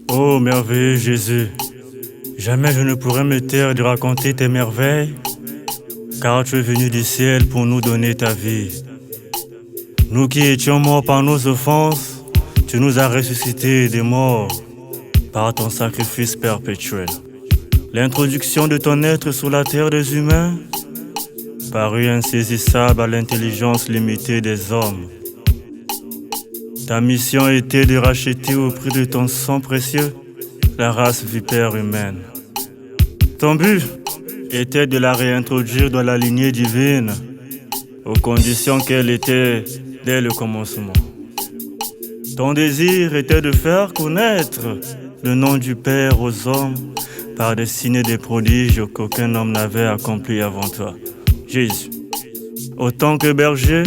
Ô merveilleux Jésus, jamais je ne pourrais me taire de raconter tes merveilles, car tu es venu du ciel pour nous donner ta vie. Nous qui étions morts par nos offenses, tu nous as ressuscités des morts par ton sacrifice perpétuel. L'introduction de ton être sur la terre des humains parut insaisissable à l'intelligence limitée des hommes. Ta mission était de racheter au prix de ton sang précieux la race vipère humaine. Ton but était de la réintroduire dans la lignée divine, aux conditions qu'elle était dès le commencement. Ton désir était de faire connaître le nom du Père aux hommes par des signes et des prodiges qu'aucun homme n'avait accomplis avant toi. Jésus, autant que berger,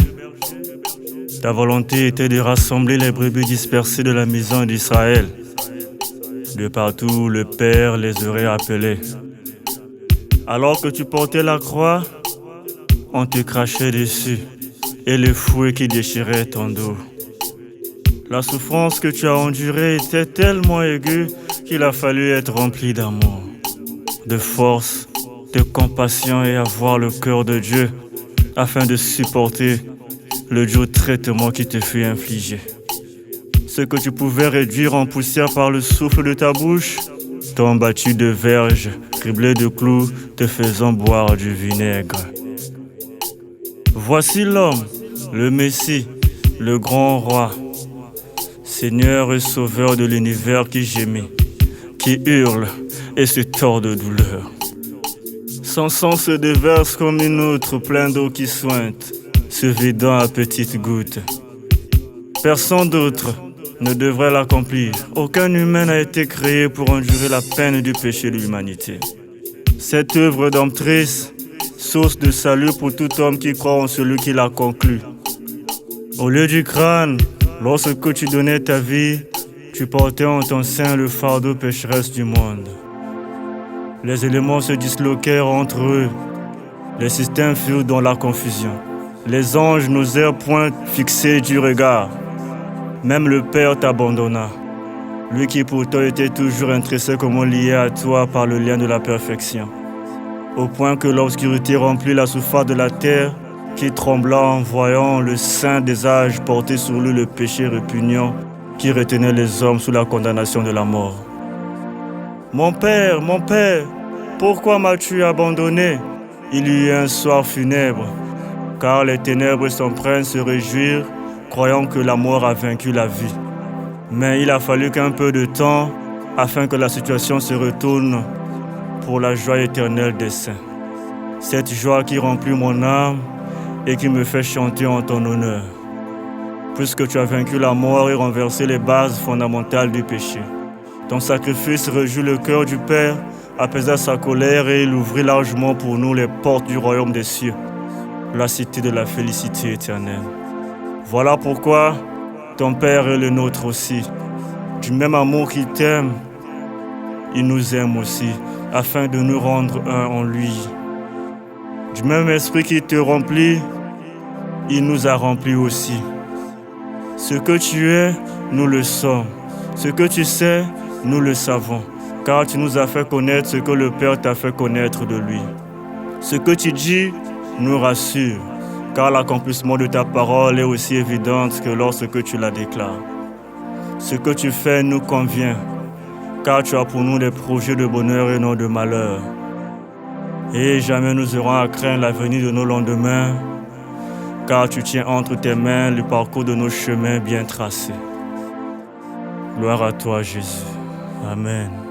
ta volonté était de rassembler les brebis dispersées de la maison d'Israël. De partout où le Père les aurait appelés. Alors que tu portais la croix, on te crachait dessus et le fouet qui déchirait ton dos. La souffrance que tu as endurée était tellement aiguë qu'il a fallu être rempli d'amour, de force, de compassion et avoir le cœur de Dieu afin de supporter le dur traitement qui te fut infligé. Ce que tu pouvais réduire en poussière par le souffle de ta bouche, t'ont battu de verges, criblé de clous, te faisant boire du vinaigre. Voici l'homme, le Messie, le grand roi, Seigneur et Sauveur de l'univers qui gémit, qui hurle et se tord de douleur. Son sang se déverse comme une outre pleine d'eau qui sointe, se vidant à petites gouttes. Personne d'autre ne devrait l'accomplir. Aucun humain n'a été créé pour endurer la peine du péché de l'humanité. Cette œuvre domptrice, source de salut pour tout homme qui croit en celui qui l'a conclu. Au lieu du crâne, lorsque tu donnais ta vie, tu portais en ton sein le fardeau pécheresse du monde. Les éléments se disloquèrent entre eux. Les systèmes furent dans la confusion. Les anges n'osèrent point fixer du regard. Même le Père t'abandonna, lui qui pourtant était toujours intrinsèquement lié à toi par le lien de la perfection. Au point que l'obscurité remplit la surface de la terre, qui trembla en voyant le saint des âges porter sur lui le péché répugnant qui retenait les hommes sous la condamnation de la mort. Mon Père, pourquoi m'as-tu abandonné? Il y eut un soir funèbre, car les ténèbres s'empreintent se réjouir, croyant que la mort a vaincu la vie. Mais il a fallu qu'un peu de temps afin que la situation se retourne pour la joie éternelle des saints. Cette joie qui remplit mon âme et qui me fait chanter en ton honneur. Puisque tu as vaincu la mort et renversé les bases fondamentales du péché. Ton sacrifice réjouit le cœur du Père, apaisa sa colère et il ouvrit largement pour nous les portes du royaume des cieux, la cité de la félicité éternelle. Voilà pourquoi ton Père est le nôtre aussi. Du même amour qu'il t'aime, il nous aime aussi, afin de nous rendre un en lui. Du même esprit qui te remplit, il nous a remplis aussi. Ce que tu es, nous le sommes. Ce que tu sais, nous le savons, car tu nous as fait connaître ce que le Père t'a fait connaître de lui. Ce que tu dis nous rassure, car l'accomplissement de ta parole est aussi évident que lorsque tu la déclares. Ce que tu fais nous convient, car tu as pour nous des projets de bonheur et non de malheur. Et jamais nous aurons à craindre l'avenir de nos lendemains, car tu tiens entre tes mains le parcours de nos chemins bien tracés. Gloire à toi, Jésus. Amen.